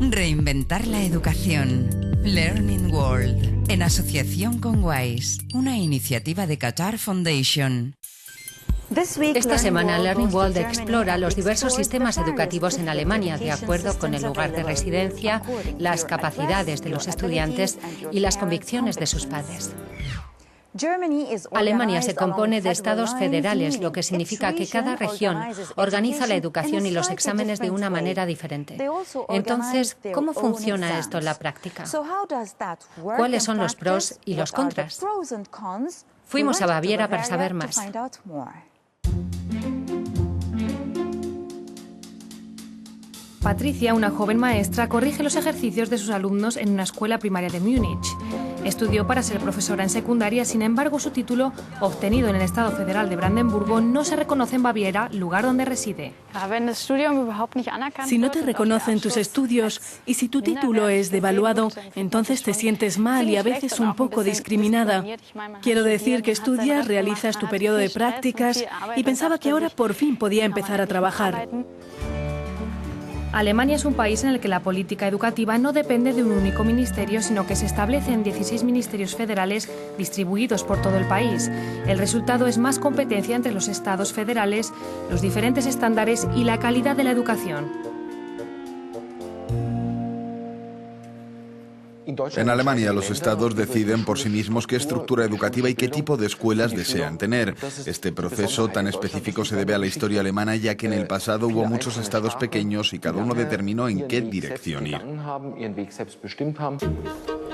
Reinventar la educación. Learning World, en asociación con WISE, una iniciativa de Qatar Foundation. Esta semana, Learning World explora los diversos sistemas educativos en Alemania, de acuerdo con el lugar de residencia, las capacidades de los estudiantes y las convicciones de sus padres. Alemania se compone de estados federales, lo que significa que cada región organiza la educación y los exámenes de una manera diferente. Entonces, ¿cómo funciona esto en la práctica? ¿Cuáles son los pros y los contras? Fuimos a Baviera para saber más. Patricia, una joven maestra, corrige los ejercicios de sus alumnos en una escuela primaria de Múnich. Estudió para ser profesora en secundaria, sin embargo, su título, obtenido en el Estado Federal de Brandenburgo, no se reconoce en Baviera, lugar donde reside. Si no te reconocen tus estudios y si tu título es devaluado, entonces te sientes mal y a veces un poco discriminada. Quiero decir que estudias, realizas tu periodo de prácticas y pensaba que ahora por fin podía empezar a trabajar. Alemania es un país en el que la política educativa no depende de un único ministerio, sino que se establecen 16 ministerios federales distribuidos por todo el país. El resultado es más competencia entre los estados federales, los diferentes estándares y la calidad de la educación. En Alemania, los estados deciden por sí mismos qué estructura educativa y qué tipo de escuelas desean tener. Este proceso tan específico se debe a la historia alemana, ya que en el pasado hubo muchos estados pequeños y cada uno determinó en qué dirección ir.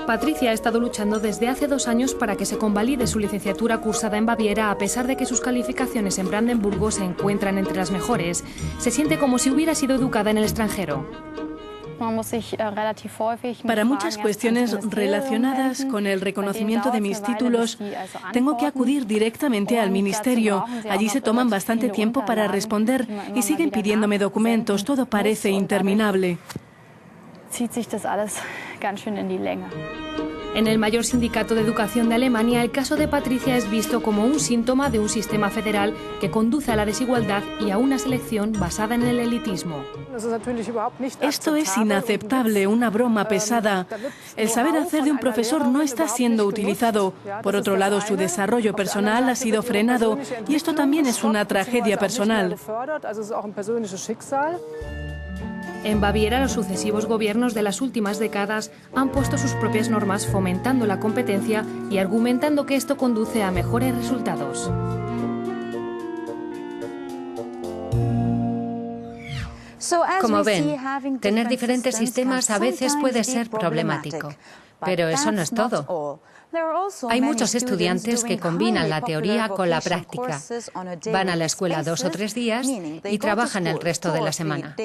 Patricia ha estado luchando desde hace 2 años para que se convalide su licenciatura cursada en Baviera, a pesar de que sus calificaciones en Brandenburgo se encuentran entre las mejores. Se siente como si hubiera sido educada en el extranjero. Para muchas cuestiones relacionadas con el reconocimiento de mis títulos, tengo que acudir directamente al ministerio. Allí se toman bastante tiempo para responder y siguen pidiéndome documentos. Todo parece interminable. En el mayor sindicato de educación de Alemania, el caso de Patricia es visto como un síntoma de un sistema federal que conduce a la desigualdad y a una selección basada en el elitismo. Esto es inaceptable, una broma pesada. El saber hacer de un profesor no está siendo utilizado. Por otro lado, su desarrollo personal ha sido frenado y esto también es una tragedia personal. En Baviera, los sucesivos gobiernos de las últimas décadas han puesto sus propias normas, fomentando la competencia y argumentando que esto conduce a mejores resultados. Como ven, tener diferentes sistemas a veces puede ser problemático, pero eso no es todo. Hay muchos estudiantes que combinan la teoría con la práctica. Van a la escuela 2 o 3 días y trabajan el resto de la semana.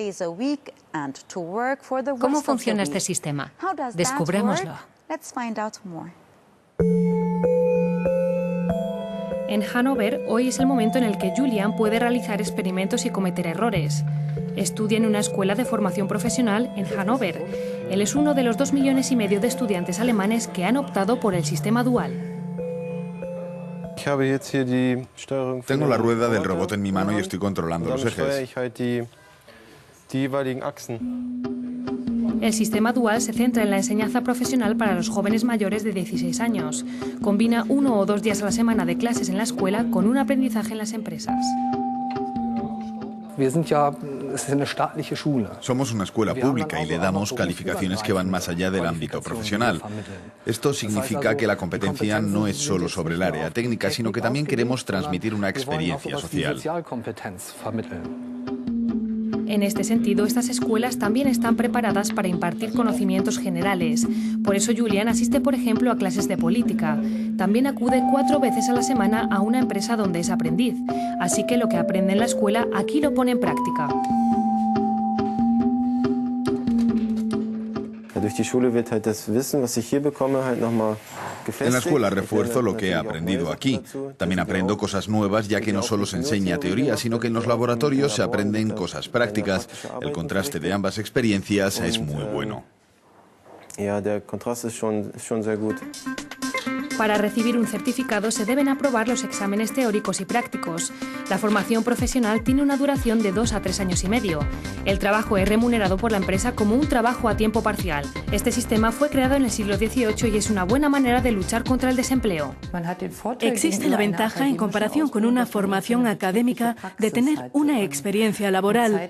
¿Cómo funciona este sistema? Descubrámoslo. En Hannover, hoy es el momento en el que Julian puede realizar experimentos y cometer errores. Estudia en una escuela de formación profesional en Hannover. Él es uno de los 2,5 millones de estudiantes alemanes que han optado por el sistema dual. Tengo la rueda del robot en mi mano y estoy controlando los ejes. El sistema dual se centra en la enseñanza profesional para los jóvenes mayores de 16 años. Combina 1 o 2 días a la semana de clases en la escuela con un aprendizaje en las empresas. Somos una escuela pública y le damos calificaciones que van más allá del ámbito profesional. Esto significa que la competencia no es solo sobre el área técnica, sino que también queremos transmitir una experiencia social. En este sentido, estas escuelas también están preparadas para impartir conocimientos generales. Por eso Julian asiste, por ejemplo, a clases de política. También acude 4 veces a la semana a una empresa donde es aprendiz. Así que lo que aprende en la escuela, aquí lo pone en práctica. En la escuela refuerzo lo que he aprendido aquí. También aprendo cosas nuevas, ya que no solo se enseña teoría, sino que en los laboratorios se aprenden cosas prácticas. El contraste de ambas experiencias es muy bueno. Para recibir un certificado se deben aprobar los exámenes teóricos y prácticos. La formación profesional tiene una duración de 2 a 3 años y medio. El trabajo es remunerado por la empresa como un trabajo a tiempo parcial. Este sistema fue creado en el siglo XVIII y es una buena manera de luchar contra el desempleo. Existe la ventaja, en comparación con una formación académica, de tener una experiencia laboral.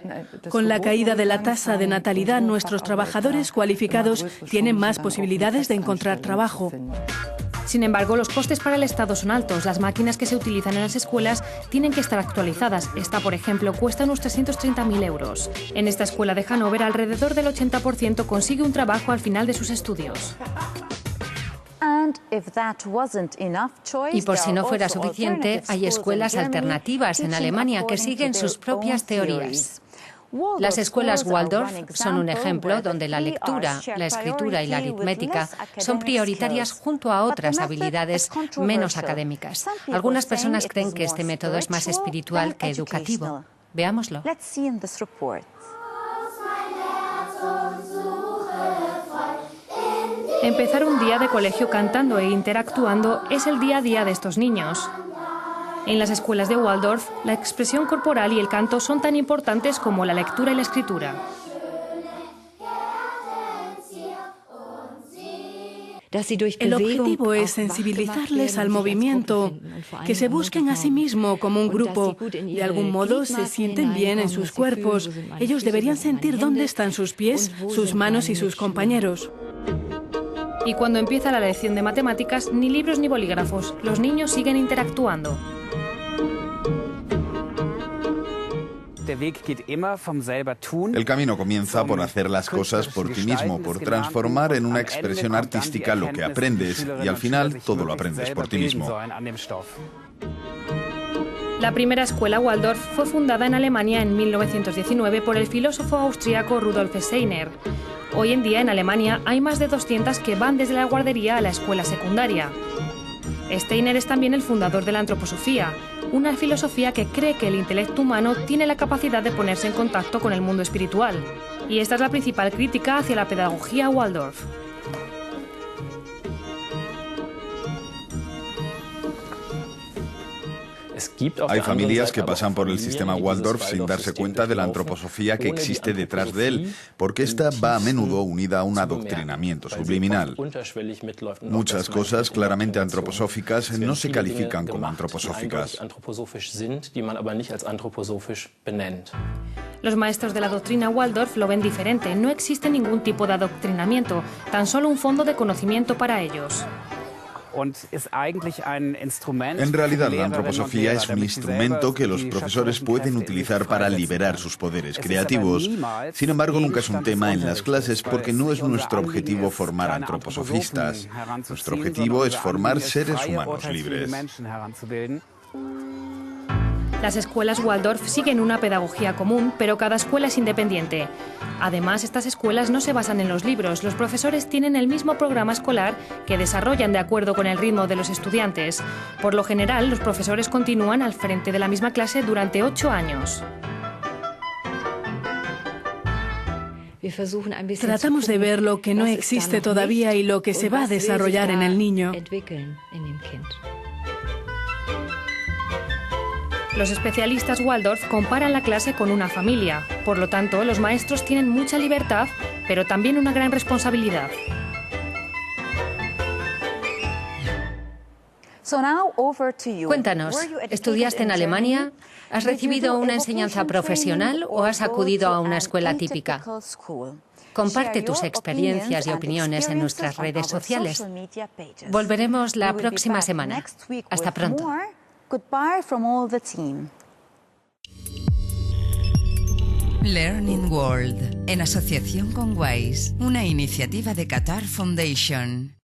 Con la caída de la tasa de natalidad, nuestros trabajadores cualificados tienen más posibilidades de encontrar trabajo. Sin embargo, los costes para el Estado son altos. Las máquinas que se utilizan en las escuelas tienen que estar actualizadas. Esta, por ejemplo, cuesta unos 330.000 euros. En esta escuela de Hannover, alrededor del 80% consigue un trabajo al final de sus estudios. Y por si no fuera suficiente, hay escuelas alternativas en Alemania que siguen sus propias teorías. Las escuelas Waldorf son un ejemplo donde la lectura, la escritura y la aritmética son prioritarias junto a otras habilidades menos académicas. Algunas personas creen que este método es más espiritual que educativo. Veámoslo. Empezar un día de colegio cantando e interactuando es el día a día de estos niños. En las escuelas de Waldorf, la expresión corporal y el canto son tan importantes como la lectura y la escritura. El objetivo es sensibilizarles al movimiento, que se busquen a sí mismos como un grupo. De algún modo se sienten bien en sus cuerpos. Ellos deberían sentir dónde están sus pies, sus manos y sus compañeros. Y cuando empieza la lección de matemáticas, ni libros ni bolígrafos. Los niños siguen interactuando. El camino comienza por hacer las cosas por ti mismo, por transformar en una expresión artística lo que aprendes, y al final todo lo aprendes por ti mismo. La primera escuela Waldorf fue fundada en Alemania en 1919 por el filósofo austríaco Rudolf Steiner. Hoy en día en Alemania hay más de 200 que van desde la guardería a la escuela secundaria. Steiner es también el fundador de la antroposofía, una filosofía que cree que el intelecto humano tiene la capacidad de ponerse en contacto con el mundo espiritual. Y esta es la principal crítica hacia la pedagogía Waldorf. Hay familias que pasan por el sistema Waldorf sin darse cuenta de la antroposofía que existe detrás de él, porque esta va a menudo unida a un adoctrinamiento subliminal. Muchas cosas claramente antroposóficas no se califican como antroposóficas. Los maestros de la doctrina Waldorf lo ven diferente. No existe ningún tipo de adoctrinamiento, tan solo un fondo de conocimiento para ellos. En realidad, la antroposofía es un instrumento que los profesores pueden utilizar para liberar sus poderes creativos. Sin embargo, nunca es un tema en las clases porque no es nuestro objetivo formar antroposofistas. Nuestro objetivo es formar seres humanos libres. Las escuelas Waldorf siguen una pedagogía común, pero cada escuela es independiente. Además, estas escuelas no se basan en los libros. Los profesores tienen el mismo programa escolar que desarrollan de acuerdo con el ritmo de los estudiantes. Por lo general, los profesores continúan al frente de la misma clase durante 8 años. Tratamos de ver lo que no existe todavía y lo que se va a desarrollar en el niño. Los especialistas Waldorf comparan la clase con una familia. Por lo tanto, los maestros tienen mucha libertad, pero también una gran responsabilidad. Cuéntanos, ¿estudiaste en Alemania? ¿Has recibido una enseñanza profesional o has acudido a una escuela típica? Comparte tus experiencias y opiniones en nuestras redes sociales. Volveremos la próxima semana. Hasta pronto. Goodbye from all the team. Learning World, en asociación con WISE, una iniciativa de Qatar Foundation.